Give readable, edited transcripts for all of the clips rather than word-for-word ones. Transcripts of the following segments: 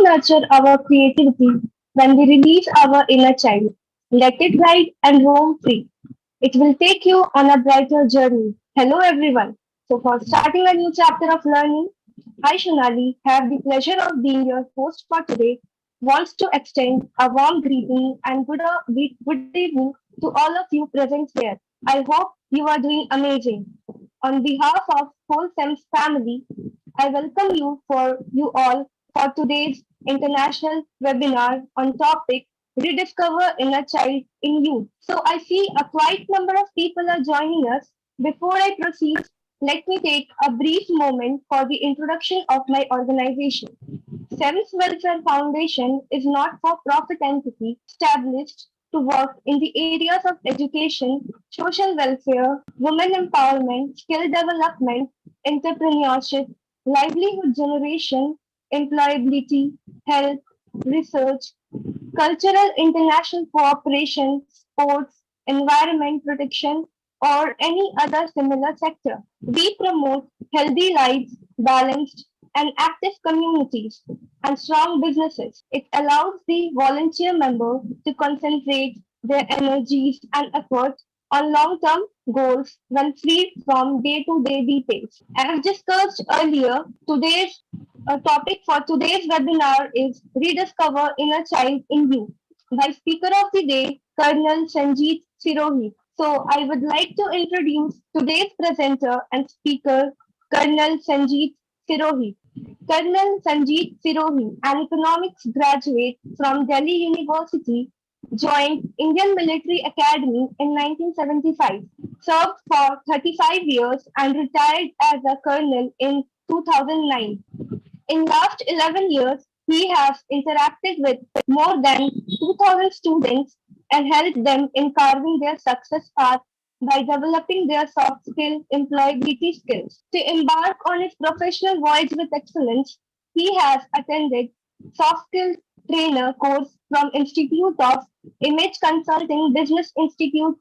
nurture our creativity when we release our inner child. Let it ride and roam free. It will take you on a brighter journey. Hello, everyone. So, for starting a new chapter of learning, I, Shonali, have the pleasure of being your host for today. Wants to extend a warm greeting and good evening to all of you present here. I hope you are doing amazing. On behalf of whole SEMS family, I welcome you all for today's international webinar on topic Rediscover Inner Child in You. So I see a quite number of people are joining us. Before I proceed, let me take a brief moment for the introduction of my organization. SEMS Welfare Foundation is not for profit entity established to work in the areas of education, social welfare, women empowerment, skill development, entrepreneurship, livelihood generation, employability, health, research, cultural international cooperation, sports, environment protection, or any other similar sector. We promote healthy lives, balanced and active communities, and strong businesses. It allows the volunteer member to concentrate their energies and efforts on long-term goals when freed from day-to-day details. As discussed earlier, today's topic for today's webinar is Rediscover Inner Child in You by speaker of the day, Colonel Sanjeet Sirohi. So I would like to introduce today's presenter and speaker, Colonel Sanjeet Sirohi. Colonel Sanjeet Sirohi, an economics graduate from Delhi University, joined Indian Military Academy in 1975, served for 35 years and retired as a colonel in 2009. In last 11 years, he has interacted with more than 2,000 students and helped them in carving their success path by developing their soft skill employability skills. To embark on his professional voyage with excellence, he has attended soft skill trainer course from Institute of Image Consulting Business Institute,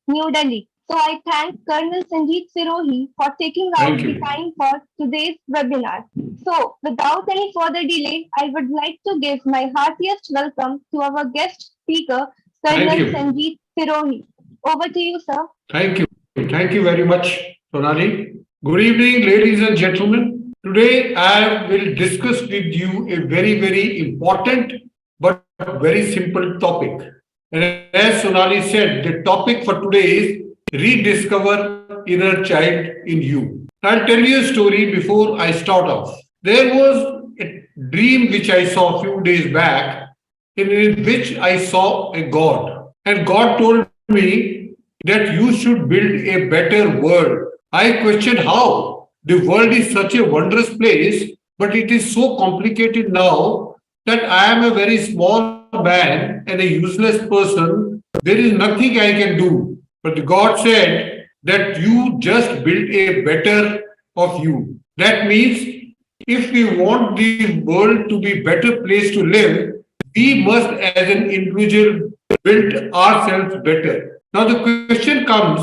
New Delhi. So I thank Colonel Sanjeet Sirohi for taking out Thank the you. time for today's webinar. So without any further delay, I would like to give my heartiest welcome to our guest speaker, Thank Colonel you. Sanjeet Sirohi. Over to you, sir. Thank you. Thank you very much, Sonali. Good evening, ladies and gentlemen. Today I will discuss with you a very important but very simple topic. And as Sonali said, the topic for today is rediscover inner child in you. I'll tell you a story before I start off. There was a dream which I saw a few days back in which I saw a God. And God told me that you should build a better world. I questioned how. The world is such a wondrous place, but it is so complicated now that I am a very small man and a useless person. There is nothing I can do. But God said that you just build a better of you. That means if we want the world to be a better place to live, we must as an individual build ourselves better. Now the question comes,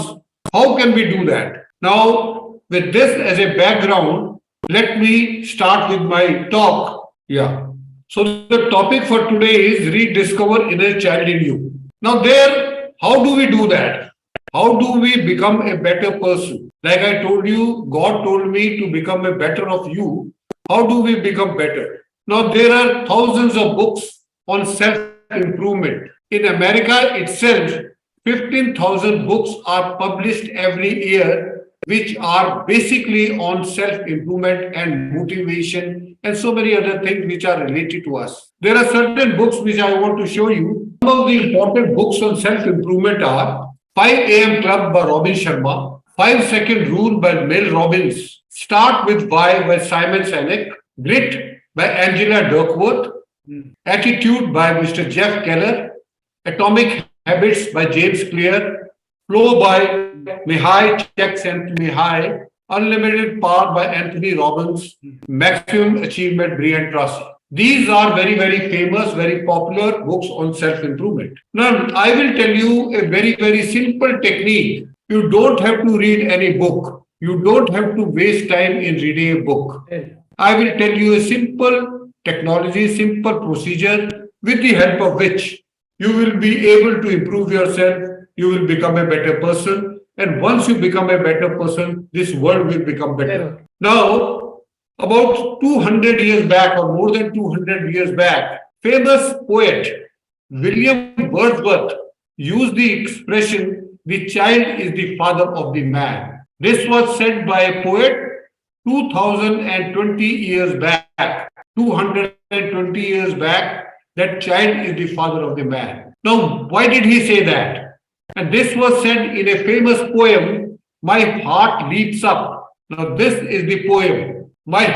how can we do that? Now with this as a background, let me start with my talk. Yeah. So the topic for today is rediscover inner child in you. Now there, how do we do that? How do we become a better person? Like I told you, God told me to become a better of you. How do we become better? Now there are thousands of books on self-improvement. In America itself, 15,000 books are published every year, which are basically on self-improvement and motivation and so many other things which are related to us. There are certain books which I want to show you. Some of the important books on self-improvement are 5 a.m. Club by Robin Sharma, 5-Second Rule by Mel Robbins, Start with Why by Simon Sinek, Grit by Angela Duckworth, Attitude by Mr. Jeff Keller, Atomic Habits by James Clear, Flow by Mihai Csikszentmihalyi, Unlimited Power by Anthony Robbins, Maximum Achievement Brian Tracy. These are very famous, very popular books on self-improvement. Now, I will tell you a very simple technique. You don't have to read any book. You don't have to waste time in reading a book. I will tell you a simple Technology, simple procedure with the help of which you will be able to improve yourself, you will become a better person. And once you become a better person, this world will become better. Now, about 200 years back, or more than 200 years back, famous poet William Wordsworth used the expression, the child is the father of the man. This was said by a poet 2020 years back. 220 years back, that child is the father of the man. Now, why did he say that? And this was said in a famous poem, My Heart Leaps Up. Now, this is the poem. My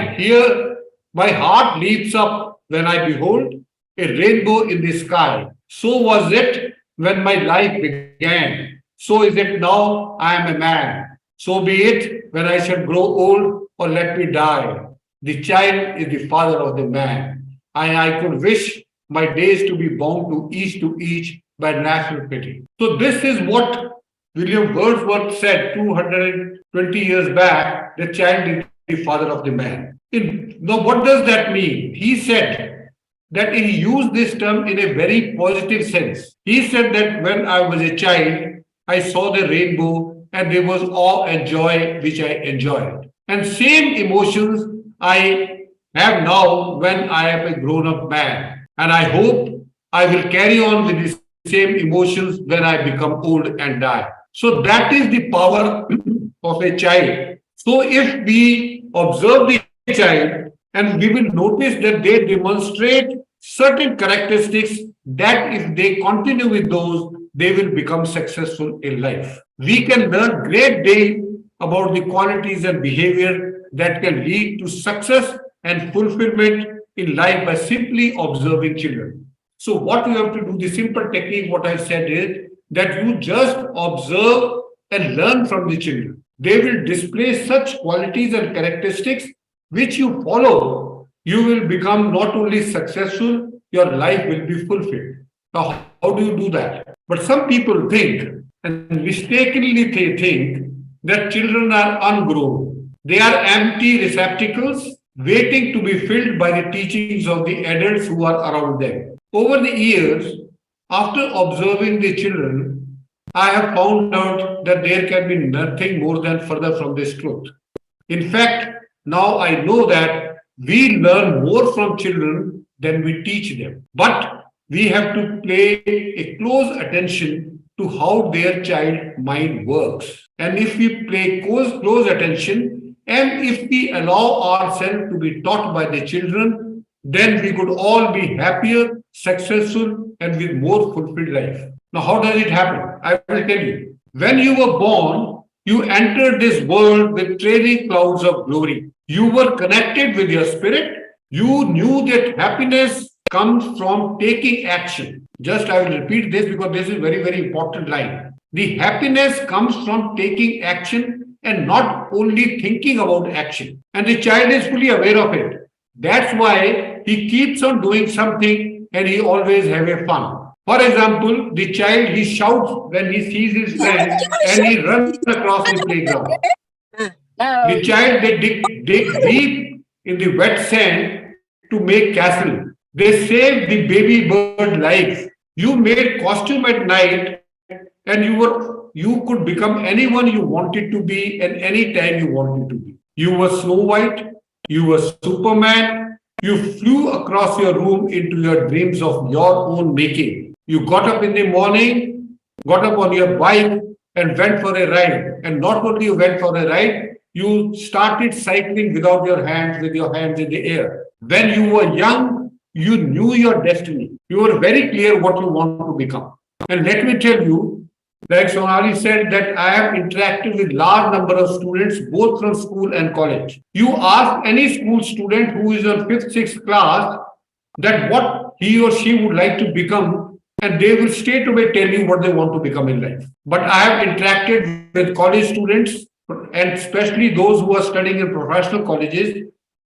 heart leaps up when I behold a rainbow in the sky. So was it when my life began. So is it now I am a man. So be it when I shall grow old or let me die. The child is the father of the man. And I could wish my days to be bound to each by natural pity. So this is what William Wordsworth said 220 years back, the child is the father of the man. Now, what does that mean? He said that he used this term in a very positive sense. He said that when I was a child, I saw the rainbow and there was awe and joy which I enjoyed. And same emotions I have now when I am a grown up man. And I hope I will carry on with the same emotions when I become old and die. So that is the power of a child. So if we observe the child, and we will notice that they demonstrate certain characteristics that if they continue with those, they will become successful in life. We can learn great deal about the qualities and behavior that can lead to success and fulfillment in life by simply observing children. So what you have to do, the simple technique, what I said is that you just observe and learn from the children. They will display such qualities and characteristics which you follow. You will become not only successful, your life will be fulfilled. Now, how do you do that? But some people think, and mistakenly they think, that children are ungrown. They are empty receptacles waiting to be filled by the teachings of the adults who are around them. Over the years, after observing the children, I have found out that there can be nothing more than further from this truth. In fact, now I know that we learn more from children than we teach them. But we have to pay a close attention to how their child mind works. And if we pay close attention and if we allow ourselves to be taught by the children, then we could all be happier, successful, and with more fulfilled life. Now, how does it happen? I will tell you. When you were born, you entered this world with trailing clouds of glory. You were connected with your spirit. You knew that happiness comes from taking action. Just I will repeat this because this is very, very important line. The happiness comes from taking action and not only thinking about action. And the child is fully aware of it. That's why he keeps on doing something and he always have a fun. For example, the child, he shouts when he sees his friend and he runs across the playground. The child, they dig deep in the wet sand to make castle. They save the baby bird life. You made costume at night and you could become anyone you wanted to be and any time you wanted to be. You were Snow White, you were Superman, you flew across your room into your dreams of your own making. You got up in the morning, got up on your bike and went for a ride. And not only you went for a ride, you started cycling without your hands, with your hands in the air. When you were young, you knew your destiny. You were very clear what you want to become. And let me tell you, like Sonali said, that I have interacted with large number of students, both from school and college. You ask any school student who is in 5th, 6th class that what he or she would like to become, and they will straight away tell you what they want to become in life. But I have interacted with college students, and especially those who are studying in professional colleges,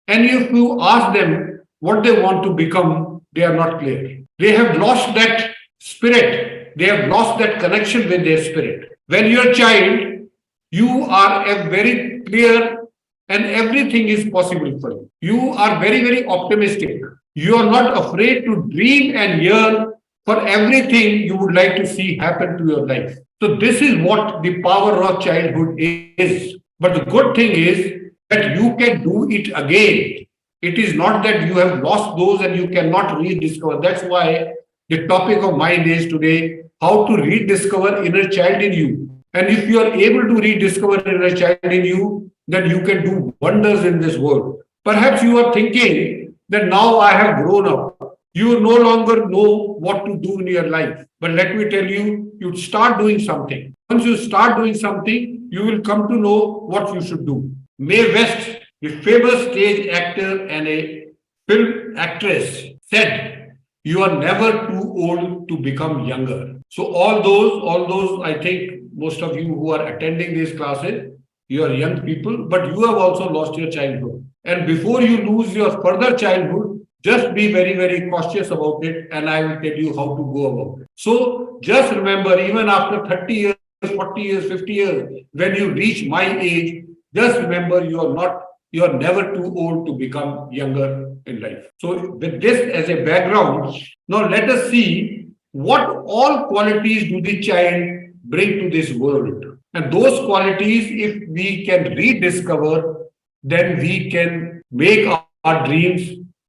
and if you ask them what they want to become, they are not clear. They have lost that spirit. They have lost that connection with their spirit. When you're a child, you are a very clear and everything is possible for you. You are very, very optimistic. You are not afraid to dream and yearn for everything you would like to see happen to your life. So, this is what the power of childhood is. But the good thing is that you can do it again. It is not that you have lost those and you cannot rediscover. That's why the topic of mine is today how to rediscover inner child in you. And if you are able to rediscover inner child in you, then you can do wonders in this world. Perhaps you are thinking that now I have grown up. You no longer know what to do in your life. But let me tell you, you start doing something. Once you start doing something, you will come to know what you should do. Mae West, the famous stage actor and a film actress, said, "You are never too old to become younger." So all those, I think most of you who are attending these classes, you are young people, but you have also lost your childhood. And before you lose your further childhood, just be very, very cautious about it, and I will tell you how to go about it. So just remember, even after 30 years, 40 years, 50 years, when you reach my age, just remember you are never too old to become younger in life. So with this as a background, now let us see what all qualities do the child bring to this world. And those qualities, if we can rediscover, then we can make our dreams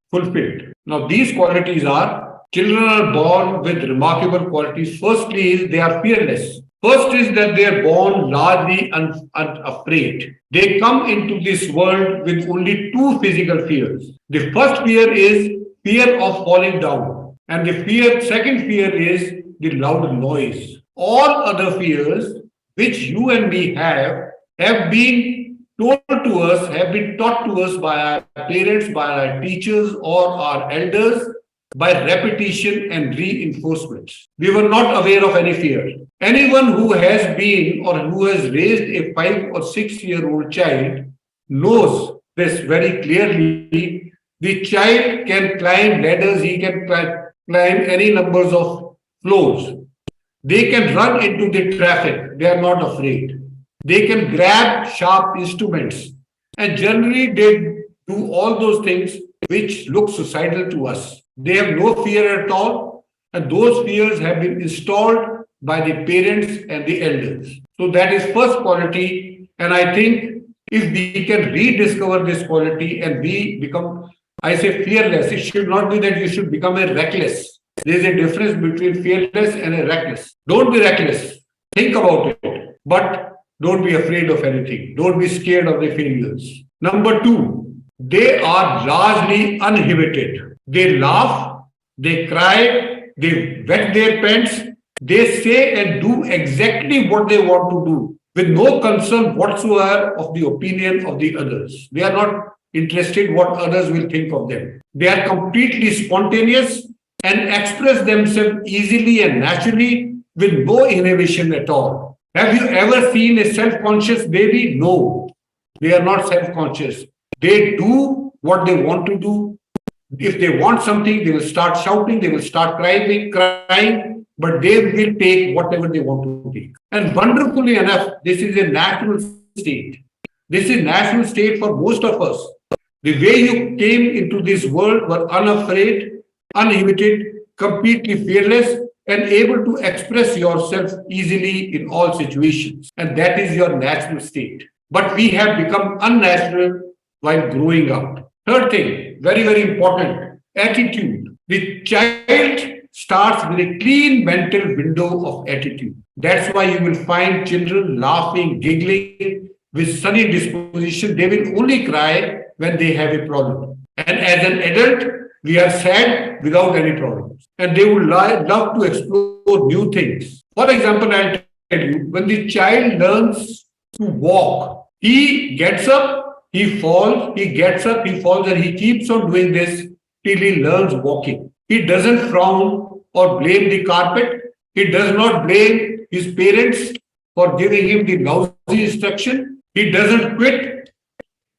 fulfilled. Now, these qualities are children are born with remarkable qualities. Firstly, is they are fearless. First is that they are born largely unafraid. They come into this world with only two physical fears. The first fear is fear of falling down, and second fear is the loud noise. All other fears which you and me have been told to us, have been taught to us by our parents, by our teachers, or our elders by repetition and reinforcements. We were not aware of any fear. Anyone who has been or who has raised a 5 or 6 year old child knows this very clearly. The child can climb ladders, he can climb any numbers of floors. They can run into the traffic, they are not afraid. They can grab sharp instruments, and generally they do all those things which look suicidal to us. They have no fear at all, and those fears have been installed by the parents and the elders. So that is first quality, and I think if we can rediscover this quality and we become, I say fearless, it should not be that you should become a reckless. There is a difference between fearless and a reckless. Don't be reckless. Think about it, but don't be afraid of anything. Don't be scared of the failures. Number two, they are largely uninhibited. They laugh, they cry, they wet their pants, they say and do exactly what they want to do with no concern whatsoever of the opinion of the others. They are not interested what others will think of them. They are completely spontaneous and express themselves easily and naturally with no inhibition at all. Have you ever seen a self-conscious baby? No, they are not self-conscious. They do what they want to do. If they want something, they will start shouting, they will start crying, but they will take whatever they want to take. And wonderfully enough, this is a natural state. This is natural state for most of us. The way you came into this world were unafraid, uninhibited, completely fearless, and able to express yourself easily in all situations. And that is your natural state. But we have become unnatural while growing up. Third thing, very, very important, attitude. The child starts with a clean mental window of attitude. That's why you will find children laughing, giggling, with sunny disposition. They will only cry when they have a problem. And as an adult, we are sad without any problems. And they would love to explore new things. For example, I'll tell you, when the child learns to walk, he gets up, he falls, he gets up, he falls, and he keeps on doing this till he learns walking. He doesn't frown or blame the carpet. He does not blame his parents for giving him the lousy instruction. He doesn't quit.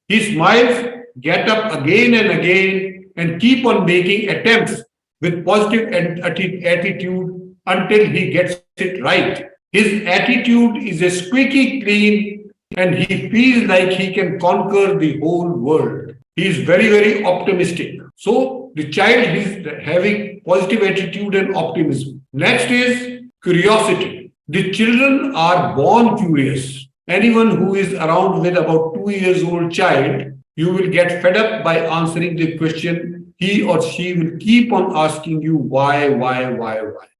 He smiles, get up again and again, and keep on making attempts with positive attitude until he gets it right. His attitude is a squeaky clean, and he feels like he can conquer the whole world. He is very, very optimistic. So The child is having positive attitude and optimism. Next is curiosity. The children are born curious. Anyone who is around with about 2 years old child, you will get fed up by answering the question. He or she will keep on asking you why.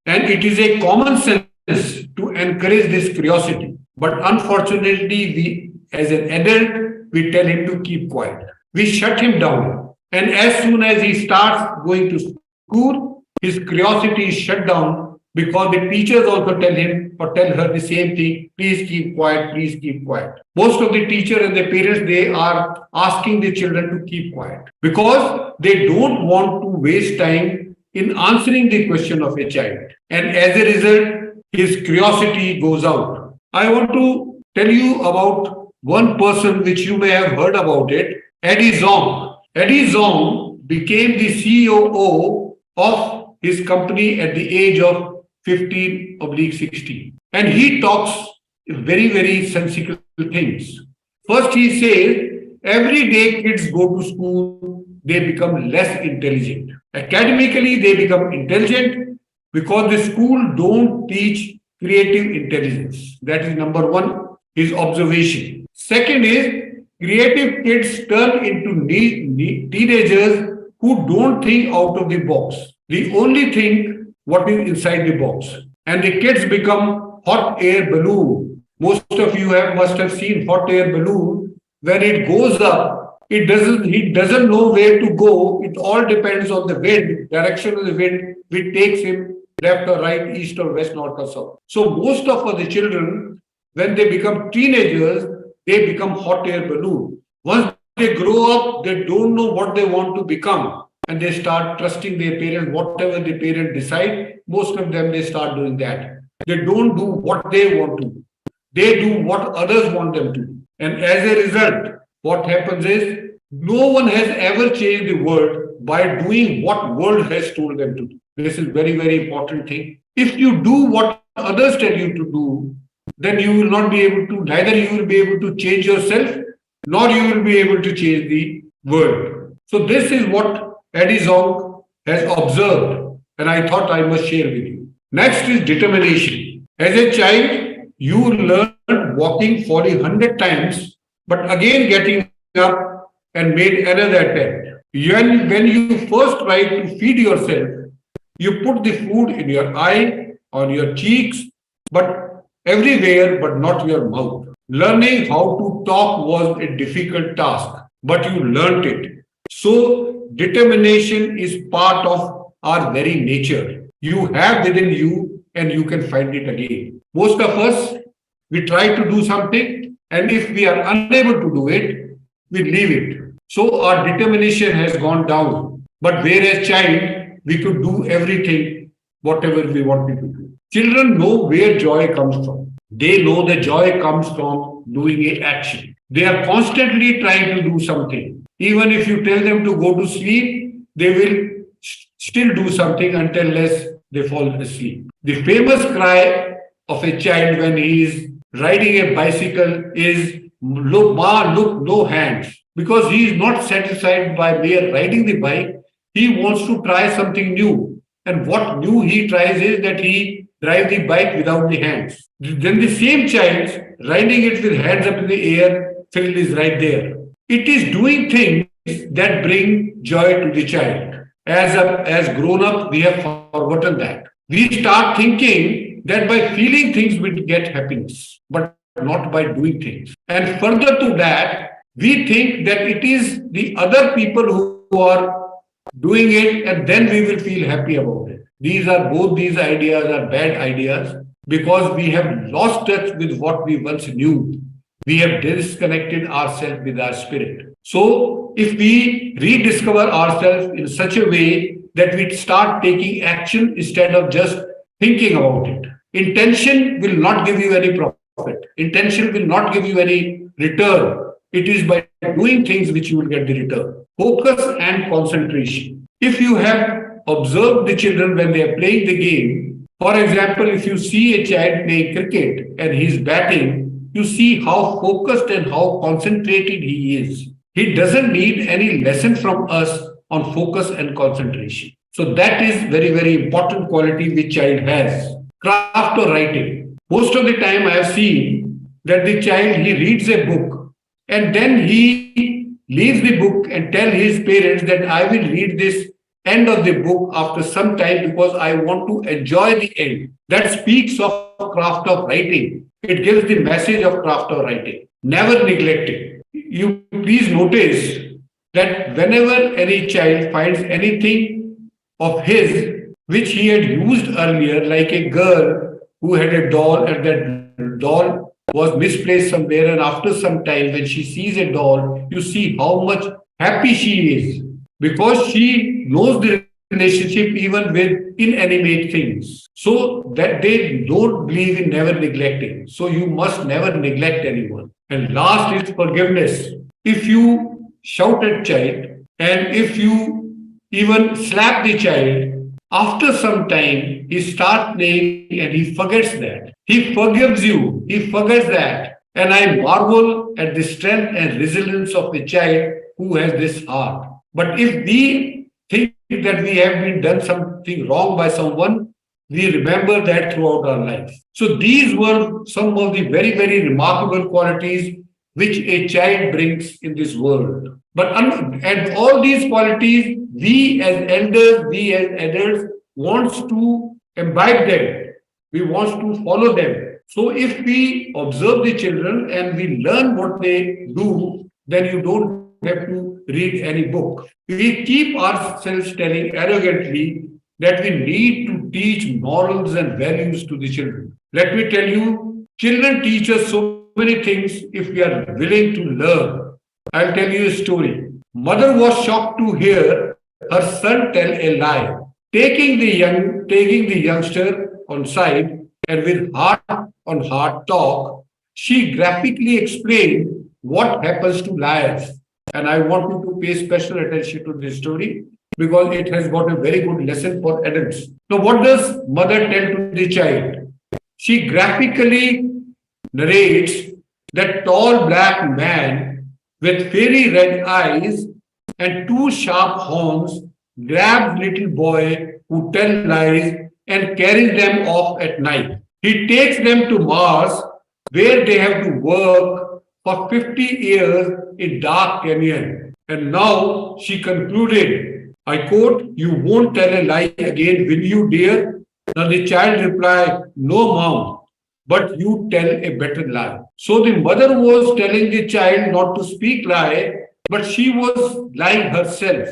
And it is a common sense to encourage this curiosity. But unfortunately, as an adult, we tell him to keep quiet. We shut him down. And as soon as he starts going to school, his curiosity is shut down because the teachers also tell him or tell her the same thing. Please keep quiet, please keep quiet. Most of the teacher and the parents, they are asking the children to keep quiet because they don't want to waste time in answering the question of a child. And as a result, his curiosity goes out. I want to tell you about one person which you may have heard about it, Eddie Zong. Eddie Zong became the COO of his company at the age of 15/16. And he talks very sensible things. First, he says, every day kids go to school, they become less intelligent. Academically, they become intelligent because the school don't teach creative intelligence. That is number one, his observation. Second is, creative kids turn into teenagers who don't think out of the box. They only think what is inside the box. And the kids become hot air balloon. Most of you must have seen hot air balloon. When it goes up, he doesn't know where to go. It all depends on the wind, direction of the wind, which takes him left or right, east or west, north or south. So most of the children, when they become teenagers, they become hot air balloon. Once they grow up, they don't know what they want to become. And they start trusting their parents, whatever the parents decide, most of them, they start doing that. They don't do what they want to do. They do what others want them to do. And as a result, what happens is, no one has ever changed the world by doing what world has told them to do. This is very important thing. If you do what others tell you to do, then you will not be able to, neither you will be able to change yourself, nor you will be able to change the world. So this is what Eddie Zong has observed, and I thought I must share with you. Next is determination. As a child, you learn walking, falling 100 times, but again getting up and made another attempt. When you first try to feed yourself, you put the food in your eye, on your cheeks, but everywhere, but not your mouth. Learning how to talk was a difficult task, but you learnt it. So determination is part of our very nature. You have within you and you can find it again. Most of us, we try to do something, and if we are unable to do it, we leave it. So our determination has gone down. But whereas child, we could do everything, whatever we wanted to do. Children know where joy comes from. They know the joy comes from doing an action. They are constantly trying to do something. Even if you tell them to go to sleep, they will still do something unless they fall asleep. The famous cry of a child when he is riding a bicycle is, look, ma, look, no hands. Because he is not satisfied by mere riding the bike, he wants to try something new. And what new he tries is that he drives the bike without the hands. Then the same child riding it with hands up in the air, field is right there. It is doing things that bring joy to the child. As grown up, we have forgotten that. We start thinking that by feeling things we get happiness, but not by doing things. And further to that, we think that it is the other people who are doing it, and then we will feel happy about it. Both these ideas are bad ideas because we have lost touch with what we once knew. We have disconnected ourselves with our spirit. So if we rediscover ourselves in such a way that we start taking action instead of just thinking about it, intention will not give you any profit. Intention will not give you any return. It is by doing things which you will get the return. Focus and concentration. If you have observed the children when they are playing the game, for example, if you see a child playing cricket and he's batting, you see how focused and how concentrated he is. He doesn't need any lesson from us on focus and concentration. So that is very, very important quality which child has. Craft or writing. Most of the time I have seen that the child, he reads a book and then he leaves the book and tell his parents that I will read this end of the book after some time because I want to enjoy the end. That speaks of craft of writing. It gives the message of craft of writing. Never neglect it. You please notice that whenever any child finds anything of his which he had used earlier, like a girl who had a doll and that doll was misplaced somewhere, and after some time, when she sees a doll, you see how much happy she is because she knows the relationship even with inanimate things. So that they don't believe in never neglecting. So you must never neglect anyone. And last is forgiveness. If you shout at child and if you even slap the child, after some time he starts playing and he forgets that. He forgives you, he forgets that. And I marvel at the strength and resilience of a child who has this heart. But if we think that we have been done something wrong by someone, we remember that throughout our life. So these were some of the very, very remarkable qualities which a child brings in this world. And all these qualities, we as elders, we as adults wants to imbibe them. We want to follow them. So if we observe the children and we learn what they do, then you don't have to read any book. We keep ourselves telling arrogantly that we need to teach morals and values to the children. Let me tell you, children teach us so many things if we are willing to learn. I'll tell you a story. Mother was shocked to hear her son tell a lie. Taking the youngster on side and with heart on heart talk, she graphically explained what happens to liars. And I want you to pay special attention to this story because it has got a very good lesson for adults. So what does mother tell to the child? She graphically narrates that tall black man with fairy red eyes and two sharp horns grabs little boy who tell lies and carries them off at night. He takes them to Mars where they have to work for 50 years in dark canyon. And now she concluded, I quote, you won't tell a lie again, will you, dear? Now the child replied, no, mom, but you tell a better lie. So the mother was telling the child not to speak lie, but she was lying herself.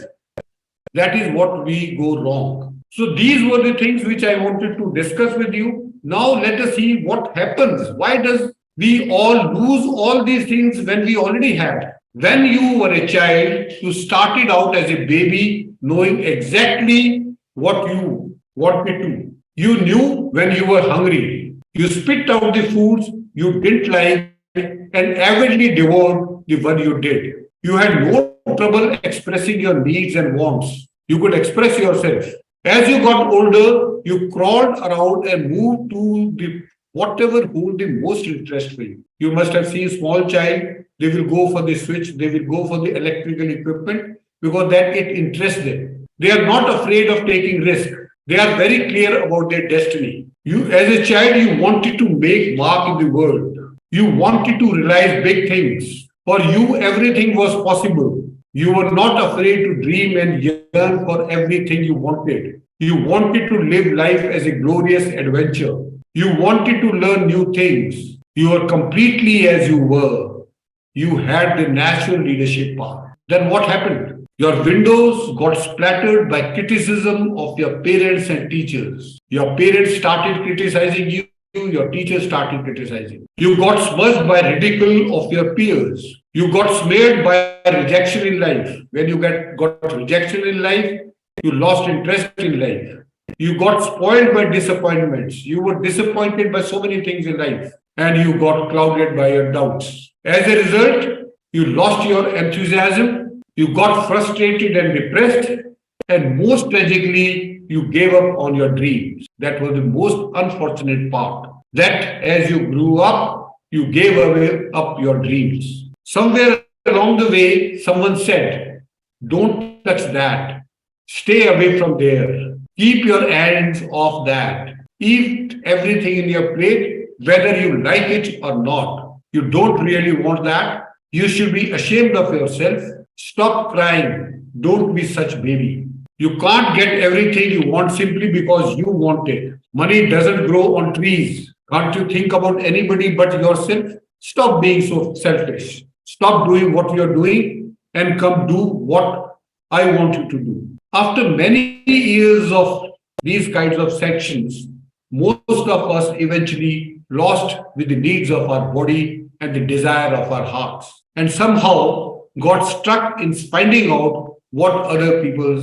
That is what we go wrong. So these were the things which I wanted to discuss with you. Now let us see what happens. Why does we all lose all these things when we already had? When you were a child, you started out as a baby knowing exactly what you wanted to. You knew when you were hungry. You spit out the foods you didn't like and avidly devoured the one you did. You had no trouble expressing your needs and wants. You could express yourself. As you got older, you crawled around and moved to the whatever hold the most interest for you. You must have seen small child, they will go for the switch, they will go for the electrical equipment because that it interests them. They are not afraid of taking risk. They are very clear about their destiny. You, as a child, you wanted to make mark in the world. You wanted to realize big things. For you, everything was possible. You were not afraid to dream and yearn for everything you wanted. You wanted to live life as a glorious adventure. You wanted to learn new things. You were completely as you were. You had the natural leadership power. Then what happened? Your windows got splattered by criticism of your parents and teachers. Your parents started criticizing you. Your teachers started criticizing. You got smudged by ridicule of your peers. You got smeared by rejection in life. When you got rejection in life, you lost interest in life. You got spoiled by disappointments. You were disappointed by so many things in life. And you got clouded by your doubts. As a result, you lost your enthusiasm. You got frustrated and depressed. And most tragically, you gave up on your dreams. That was the most unfortunate part. That as you grew up, you gave up your dreams. Somewhere along the way, someone said, don't touch that. Stay away from there. Keep your hands off that. Eat everything in your plate, whether you like it or not. You don't really want that. You should be ashamed of yourself. Stop crying. Don't be such baby. You can't get everything you want simply because you want it. Money doesn't grow on trees. Can't you think about anybody but yourself? Stop being so selfish. Stop doing what you're doing and come do what I want you to do. After many years of these kinds of sections, most of us eventually lost with the needs of our body and the desire of our hearts, and somehow got stuck in finding out what other people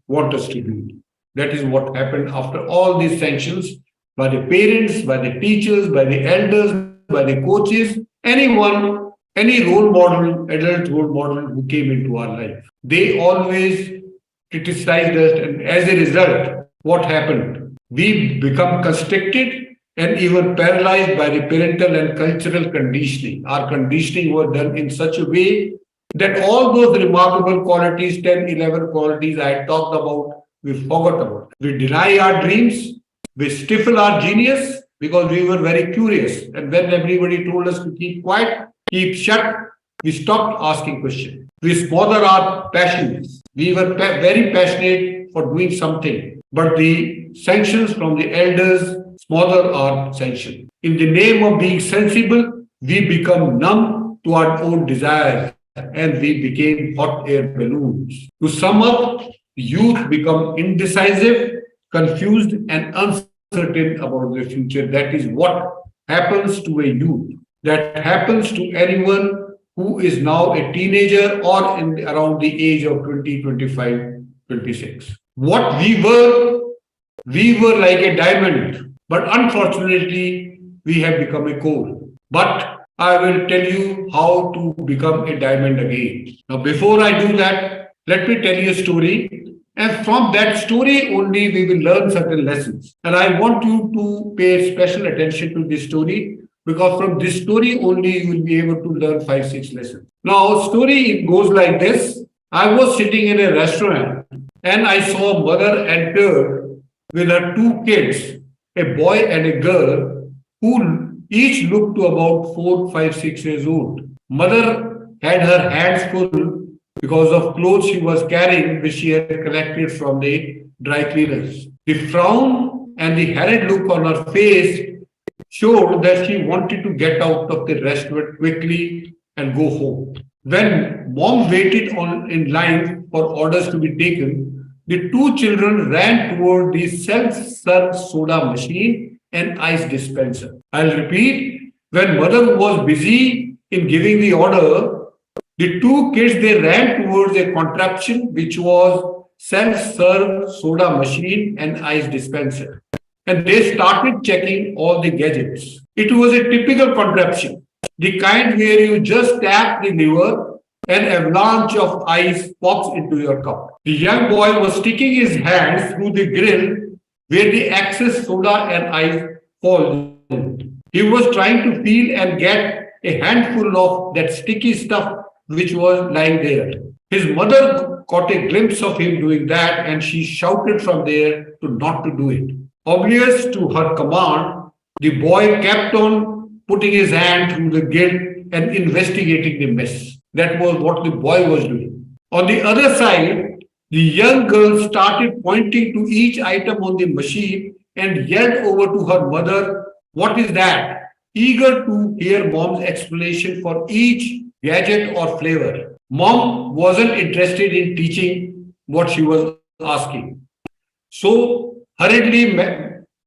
want us to do. That is what happened after all these sanctions by the parents, by the teachers, by the elders, by the coaches, anyone, any role model, adult role model who came into our life. They always criticized us, and as a result, what happened? We become constricted and even paralyzed by the parental and cultural conditioning. Our conditioning was done in such a way that all those remarkable qualities, 10, 11 qualities I had talked about, we forgot about. We deny our dreams, we stifle our genius because we were very curious. And when everybody told us to keep quiet, keep shut, we stopped asking questions. We smother our passions. We were very passionate for doing something, but the sanctions from the elders smother our sanction. In the name of being sensible, we become numb to our own desires and we became hot air balloons. To sum up, youth become indecisive, confused, and uncertain about the future. That is what happens to a youth. That happens to anyone who is now a teenager or in around the age of 20, 25, 26. What we were like a diamond, but unfortunately, we have become a coal. But I will tell you how to become a diamond again. Now, before I do that, let me tell you a story. And from that story only, we will learn certain lessons. And I want you to pay special attention to this story because from this story only, you will be able to learn 5, 6 lessons. Now, story goes like this. I was sitting in a restaurant and I saw a mother enter with her 2 kids, a boy and a girl, who each looked to about 4, 5, 6 years old. Mother had her hands full because of clothes she was carrying, which she had collected from the dry cleaners. The frown and the harried look on her face showed that she wanted to get out of the restaurant quickly and go home. When mom waited in line for orders to be taken, the 2 children ran toward the self-serve soda machine and ice dispenser. I'll repeat, when mother was busy in giving the order, the 2 kids, they ran towards a contraption which was self-serve soda machine and ice dispenser. And they started checking all the gadgets. It was a typical contraption, the kind where you just tap the lever and avalanche of ice pops into your cup. The young boy was sticking his hands through the grill where the excess soda and ice falls in. He was trying to feel and get a handful of that sticky stuff which was lying there. His mother caught a glimpse of him doing that and she shouted from there to not to do it. Oblivious to her command, the boy kept on putting his hand through the grill and investigating the mess. That was what the boy was doing. On the other side, the young girl started pointing to each item on the machine and yelled over to her mother, "What is that?" Eager to hear mom's explanation for each gadget or flavor. Mom wasn't interested in teaching what she was asking. So hurriedly,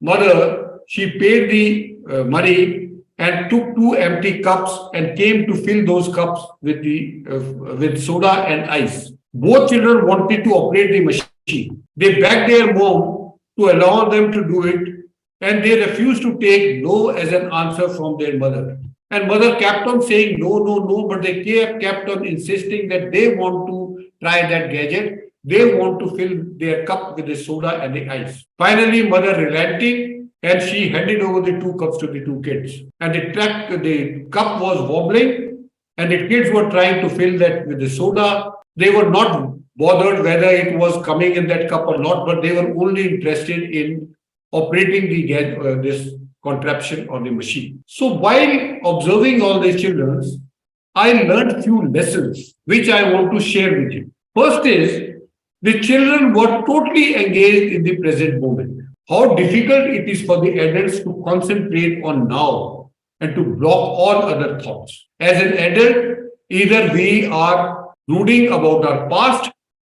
mother, she paid the money and took 2 empty cups and came to fill those cups with with soda and ice. Both children wanted to operate the machine. They begged their mom to allow them to do it, and they refused to take no as an answer from their mother. And mother kept on saying no, no, no, but they kept on insisting that they want to try that gadget. They want to fill their cup with the soda and the ice. Finally, mother relented and she handed over the 2 cups to the 2 kids. And the cup was wobbling and the kids were trying to fill that with the soda. They were not bothered whether it was coming in that cup or not, but they were only interested in operating this contraption or the machine. So while observing all these children, I learned few lessons which I want to share with you. First is the children were totally engaged in the present moment. How difficult it is for the adults to concentrate on now and to block all other thoughts. As an adult, either we are brooding about our past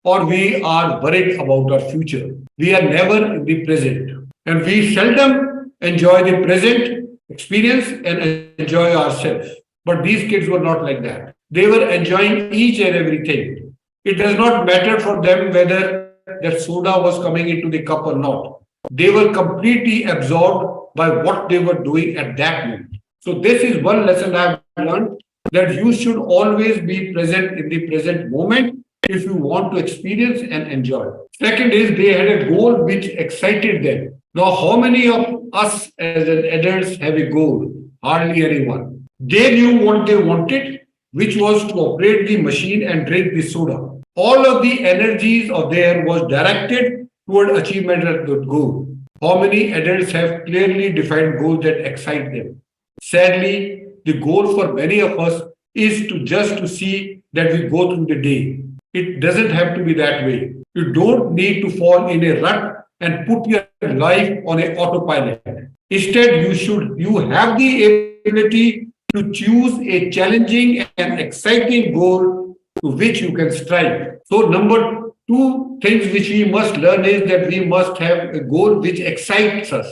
or we are worried about our future. We are never in the present. And we seldom enjoy the present experience and enjoy ourselves. But these kids were not like that. They were enjoying each and everything. It does not matter for them whether that soda was coming into the cup or not. They were completely absorbed by what they were doing at that moment. So, this is one lesson I have learned, that you should always be present in the present moment if you want to experience and enjoy. Second is they had a goal which excited them. Now, how many of us as an adults have a goal? Hardly anyone. They knew what they wanted, which was to operate the machine and drink the soda. All of the energies of there was directed toward achievement of the goal. How many adults have clearly defined goals that excite them? Sadly, the goal for many of us is to just to see that we go through the day. It doesn't have to be that way. You don't need to fall in a rut and put your life on an autopilot. Instead, you have the ability to choose a challenging and exciting goal to which you can strive. So, number two things which we must learn is that we must have a goal which excites us.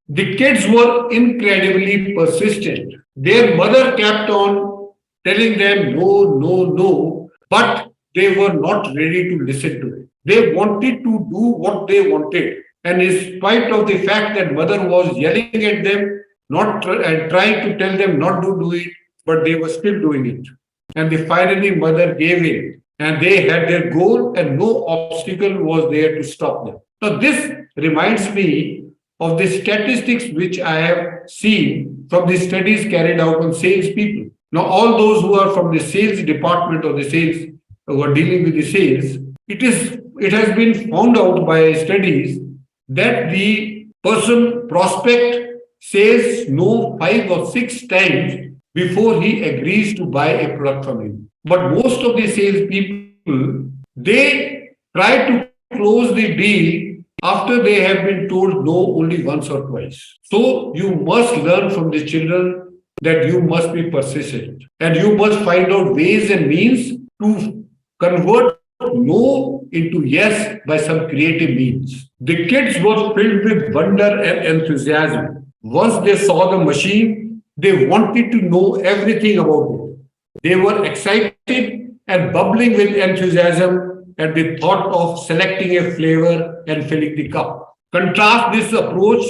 The kids were incredibly persistent. Their mother kept on telling them no, no, no, but they were not ready to listen to it. They wanted to do what they wanted. And in spite of the fact that mother was yelling at them, and trying to tell them not to do it, but they were still doing it. And the finally mother gave in, and they had their goal, and no obstacle was there to stop them. Now, this reminds me of the statistics which I have seen from the studies carried out on salespeople. Now, all those who are from the sales department or the sales who are dealing with the sales, it has been found out by studies that the person prospect says no 5 or 6 times before he agrees to buy a product from him. But most of the salespeople, they try to close the deal after they have been told no only once or twice. So you must learn from the children that you must be persistent and you must find out ways and means to convert no into yes by some creative means. The kids were filled with wonder and enthusiasm. Once they saw the machine, they wanted to know everything about it. They were excited and bubbling with enthusiasm at the thought of selecting a flavor and filling the cup. Contrast this approach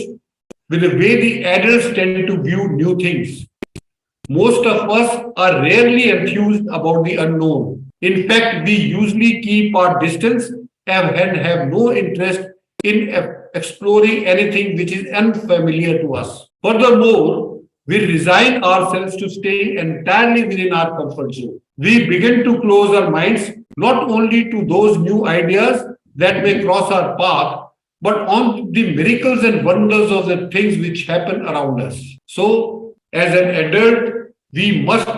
with the way the adults tend to view new things. Most of us are rarely enthused about the unknown. In fact, we usually keep our distance and have no interest in exploring anything which is unfamiliar to us. Furthermore, we resign ourselves to stay entirely within our comfort zone. We begin to close our minds not only to those new ideas that may cross our path, but on the miracles and wonders of the things which happen around us. So, as an adult, we must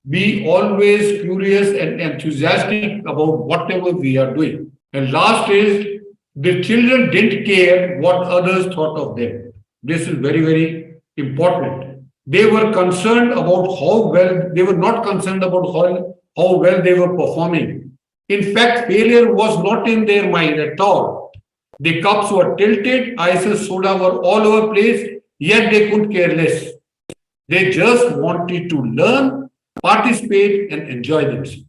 be always curious and enthusiastic about whatever we are doing. And last is, the children didn't care what others thought of them. This is very, very important. They were concerned about they were not concerned about how well they were performing. In fact, failure was not in their mind at all. The cups were tilted, ice and soda were all over place, yet they couldn't care less. They just wanted to learn, participate, and enjoy themselves.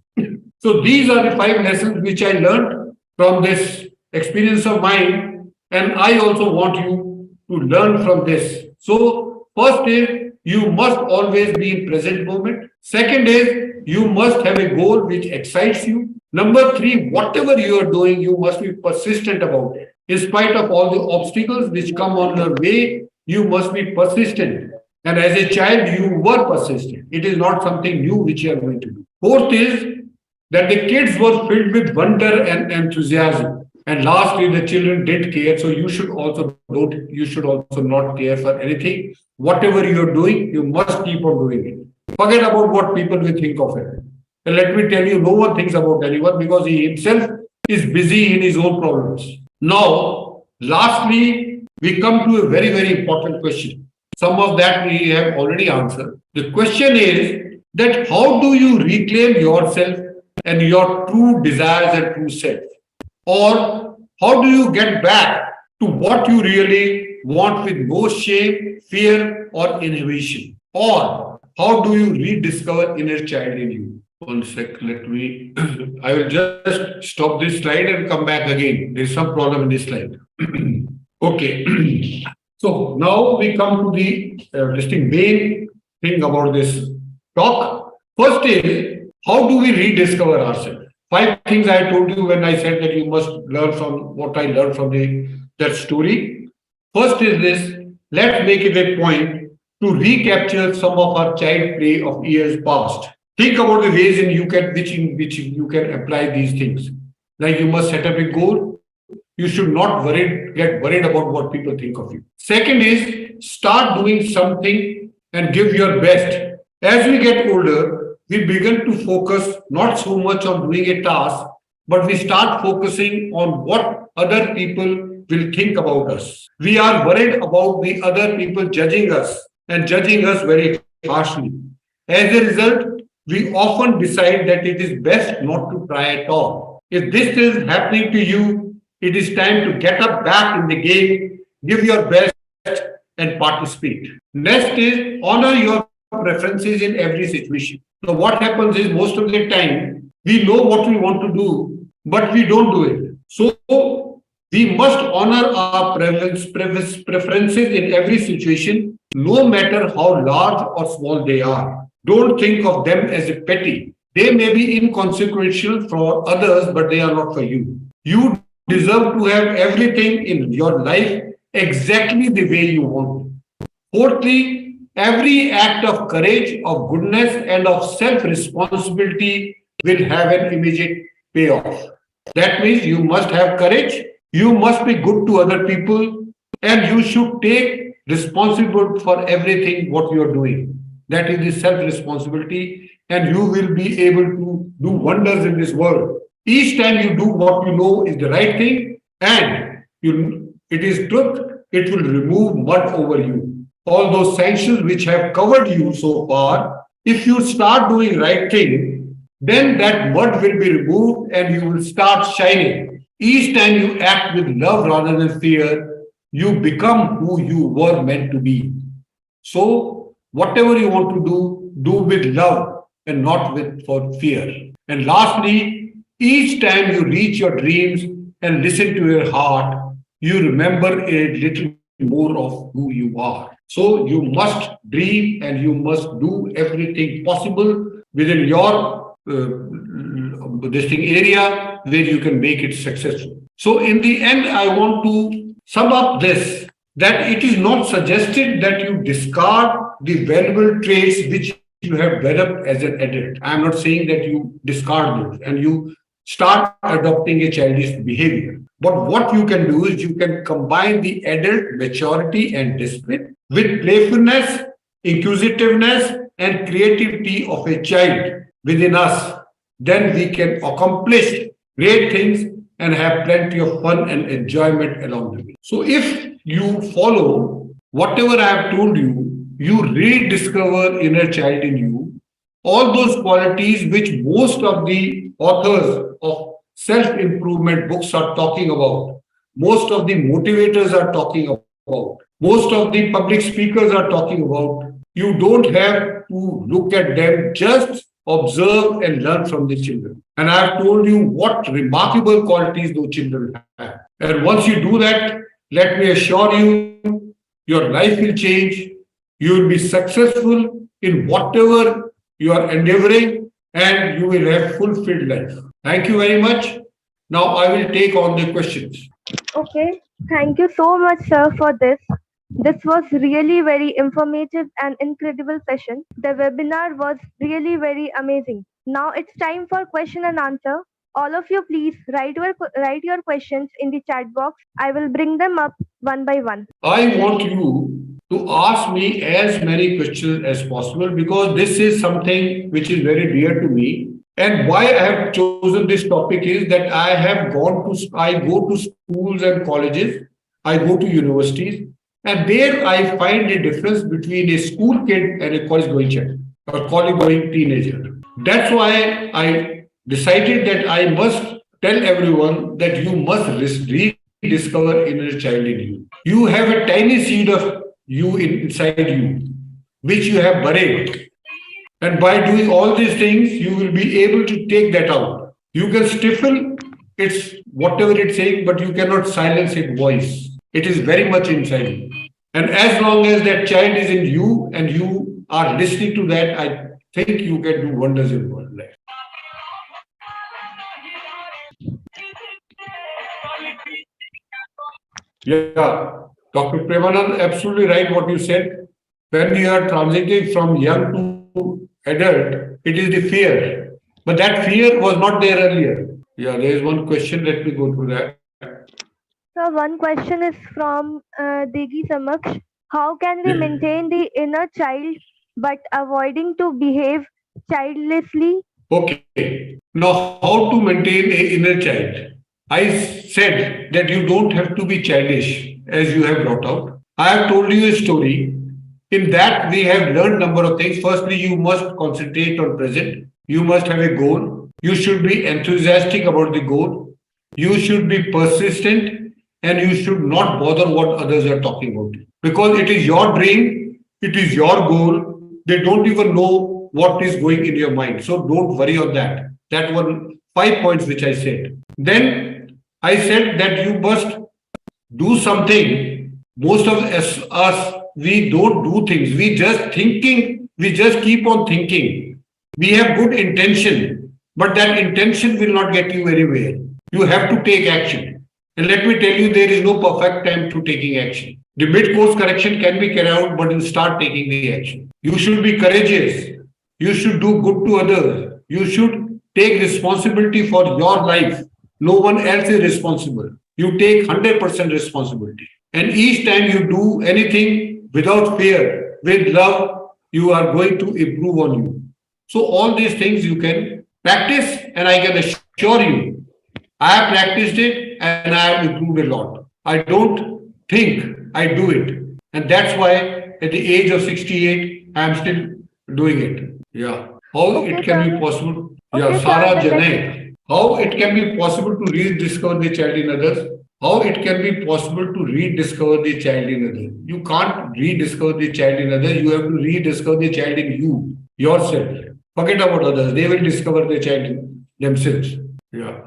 So these are the 5 lessons which I learned from this experience of mine, and I also want you to learn from this. So first is you must always be in present moment. Second is you must have a goal which excites you. Number 3, whatever you are doing, you must be persistent about it. In spite of all the obstacles which come on your way, you must be persistent. And as a child, you were persistent. It is not something new which you are going to do. Fourth is that the kids were filled with wonder and enthusiasm. And lastly, the children did care. So you should also not care for anything. Whatever you're doing, you must keep on doing it. Forget about what people will think of it. And let me tell you, no one thinks about anyone because he himself is busy in his own problems. Now, lastly, we come to a very, very important question. Some of that we have already answered. The question is that how do you reclaim yourself and your true desires and true self? Or how do you get back to what you really want with no shame, fear, or inhibition? Or how do you rediscover inner child in you? One sec, let me. I will just stop this slide and come back again. There is some problem in this slide. Okay. So now we come to the listing main thing about this talk. First is how do we rediscover ourselves? Five things I told you when I said that you must learn from what I learned from that story. First is this: let's make it a point to recapture some of our child play of years past. Think about the ways in which you can apply these things. Like you must set up a goal. You should not get worried about what people think of you. Second is start doing something and give your best. As we get older, we begin to focus not so much on doing a task, but we start focusing on what other people will think about us. We are worried about the other people judging us and judging us very harshly. As a result, we often decide that it is best not to try at all. If this is happening to you, it is time to get up back in the game, give your best, and participate. Next is honor your preferences in every situation. So, what happens is most of the time we know what we want to do, but we don't do it. So, we must honor our preferences in every situation, no matter how large or small they are. Don't think of them as a petty. They may be inconsequential for others, but they are not for you. You deserve to have everything in your life exactly the way you want. Fourthly, every act of courage, of goodness, and of self responsibility will have an immediate payoff. That means you must have courage, you must be good to other people, and you should take responsibility for everything what you are doing. That is the self responsibility, and you will be able to do wonders in this world. Each time you do what you know is the right thing, and it is truth, it will remove mud over you. All those sanctions which have covered you so far, if you start doing right thing, then that mud will be removed and you will start shining. Each time you act with love rather than fear, you become who you were meant to be. So, whatever you want to do with love and not with for fear. And lastly, each time you reach your dreams and listen to your heart, you remember a little more of who you are. So you must dream and you must do everything possible within your this thing area where you can make it successful. So in the end, I want to sum up this that it is not suggested that you discard the valuable traits which you have developed as an adult. I am not saying that you discard those and you start adopting a childish behavior. But what you can do is you can combine the adult maturity and discipline with playfulness, inquisitiveness, and creativity of a child within us. Then we can accomplish great things and have plenty of fun and enjoyment along the way. So if you follow whatever I have told you, you rediscover inner child in you, all those qualities which most of the authors of self improvement books are talking about, most of the motivators are talking about, most of the public speakers are talking about. You don't have to look at them, just observe and learn from the children. And I have told you what remarkable qualities those children have. And once you do that, let me assure you, your life will change. You will be successful in whatever you are endeavoring, and you will have fulfilled life. Thank you very much. Now I will take on the questions. Okay, thank you so much, sir, for this. This was really very informative and incredible session. The webinar was really very amazing. Now it's time for question and answer. All of you, please write your questions in the chat box. I will bring them up one by one. I want you to ask me as many questions as possible because this is something which is very dear to me. And why I have chosen this topic is that I go to schools and colleges, I go to universities, and there I find a difference between a school kid and a college going child or college going teenager. That's why I decided that I must tell everyone that you must rediscover inner child in you. You have a tiny seed of inside you, which you have buried. And by doing all these things, you will be able to take that out. You can stifle its whatever it's saying, but you cannot silence its voice. It is very much inside you. And as long as that child is in you and you are listening to that, I think you can do wonders in your life. Yeah, Dr. Premanand, absolutely right what you said. When you are transiting from young to adult, it is the fear. But that fear was not there earlier. Yeah, there is one question. Let me go through that. So one question is from Degi Samaksh. How can we Yeah. maintain the inner child but avoiding to behave childlessly? Okay. Now, how to maintain a inner child? I said that you don't have to be childish, as you have brought out. I have told you a story. In that, we have learned number of things. Firstly, you must concentrate on present. You must have a goal. You should be enthusiastic about the goal. You should be persistent, and you should not bother what others are talking about. Because it is your dream, it is your goal. They don't even know what is going in your mind. So don't worry on that. That one 5 points which I said. Then I said that you must do something. Most of us, we don't do things. We just thinking, we just keep on thinking. We have good intention, but that intention will not get you anywhere. You have to take action. And let me tell you, there is no perfect time to taking action. The mid-course correction can be carried out, but you start taking the action. You should be courageous. You should do good to others. You should take responsibility for your life. No one else is responsible. You take 100% responsibility. And each time you do anything without fear, with love, you are going to improve on you. So all these things you can practice, and I can assure you, I have practiced it and I have improved a lot. I don't think, I do it. And that's why at the age of 68, I am still doing it. Yeah. How Okay, it can sir. be possible? Yeah, Okay, sir. Sarah The next. Janay. How it can be possible to rediscover the child in others? How it can be possible to rediscover the child in others? You can't rediscover the child in others. You have to rediscover the child in you, yourself. Forget about others. They will discover the child in themselves. Yeah.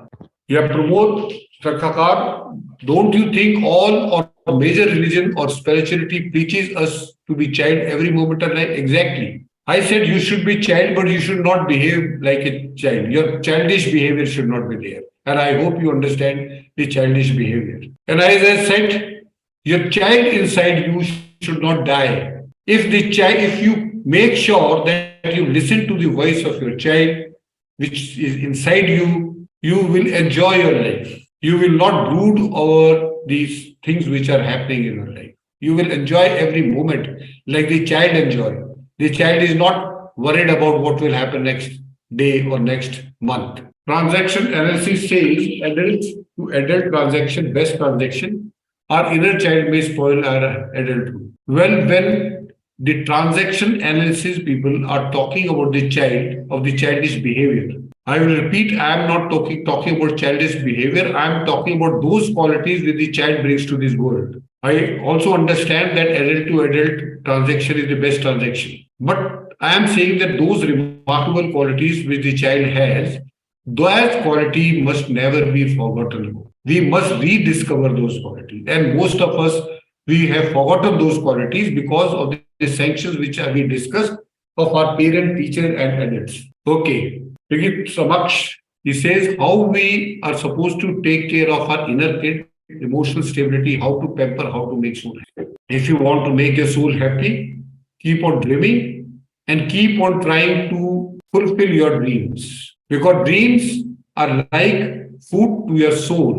Yeah, Pramod Sakakar, don't you think all or major religion or spirituality preaches us to be child every moment of life? Exactly. I said you should be child, but you should not behave like a child. Your childish behavior should not be there. And I hope you understand the childish behavior. And as I said, your child inside you should not die. If you make sure that you listen to the voice of your child, which is inside you will enjoy your life. You will not brood over these things which are happening in your life. You will enjoy every moment like the child enjoy. The child is not worried about what will happen next day or next month. Transaction analysis says adult to adult transaction, best transaction, our inner child may spoil our adulthood. Well, when the transaction analysis people are talking about the child of the childish behavior, I will repeat, I am not talking about childish behavior. I am talking about those qualities that the child brings to this world. I also understand that adult to adult transaction is the best transaction. But I am saying that those remarkable qualities which the child has, those quality must never be forgotten. We must rediscover those qualities. And most of us, we have forgotten those qualities because of the sanctions which we discussed of our parent, teacher, and adults. Okay. Because Samaksh, he says how we are supposed to take care of our inner kid, emotional stability, how to pamper, how to make soul happy. If you want to make your soul happy, keep on dreaming and keep on trying to fulfill your dreams. Because dreams are like food to your soul.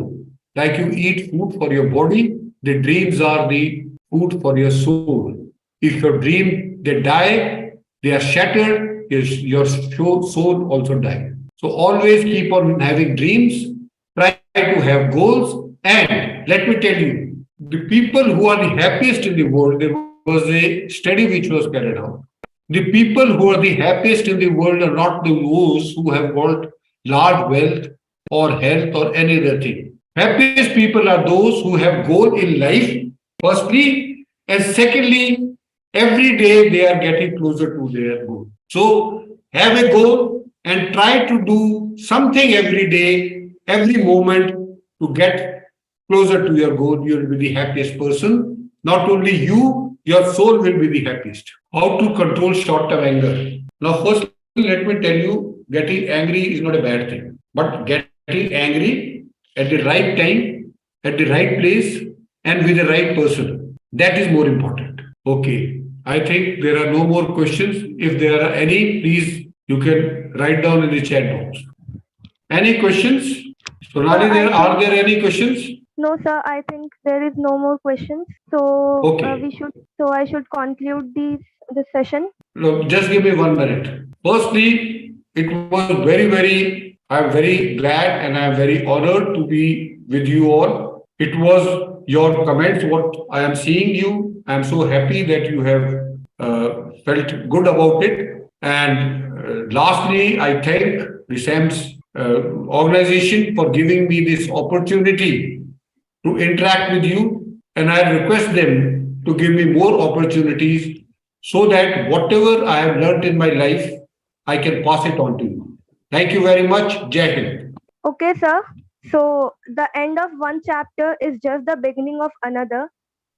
Like you eat food for your body, the dreams are the food for your soul. If your dream they die, they are shattered, your soul also dies. So always keep on having dreams, try to have goals, and let me tell you, the people who are the happiest in the world, there was a study which was carried out. The people who are the happiest in the world are not those who have got large wealth or health or any other thing. Happiest people are those who have goal in life, firstly, and secondly, every day they are getting closer to their goal. So have a goal and try to do something every day, every moment to get closer to your goal. You will be the happiest person. Not only you, your soul will be the happiest. How to control short term anger? Now, firstly, let me tell you, getting angry is not a bad thing, but getting angry at the right time, at the right place, and with the right person, that is more important. Okay, I think there are no more questions. If there are any, please you can write down in the chat box. Any questions? Sir, Sonali, I there think are there any questions? no, sir. I think there is no more questions. So we Okay. should. So I should conclude this session. Look, just give me 1 minute. Firstly, it was I'm very glad and I'm very honored to be with you all. It was your comments, what I am seeing you. I'm so happy that you have felt good about it. And lastly, I thank the SAMS organization for giving me this opportunity to interact with you, and I request them to give me more opportunities so that whatever I have learned in my life, I can pass it on to you. Thank you very much. Jai Hind. Okay, sir. So the end of one chapter is just the beginning of another.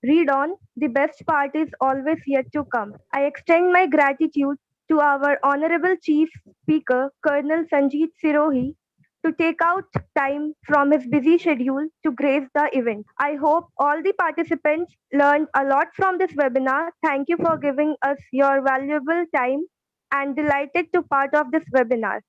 Read on. The best part is always yet to come. I extend my gratitude to our Honorable Chief Speaker, Colonel Sanjeet Sirohi, to take out time from his busy schedule to grace the event. I hope all the participants learned a lot from this webinar. Thank you for giving us your valuable time and delighted to part of this webinar.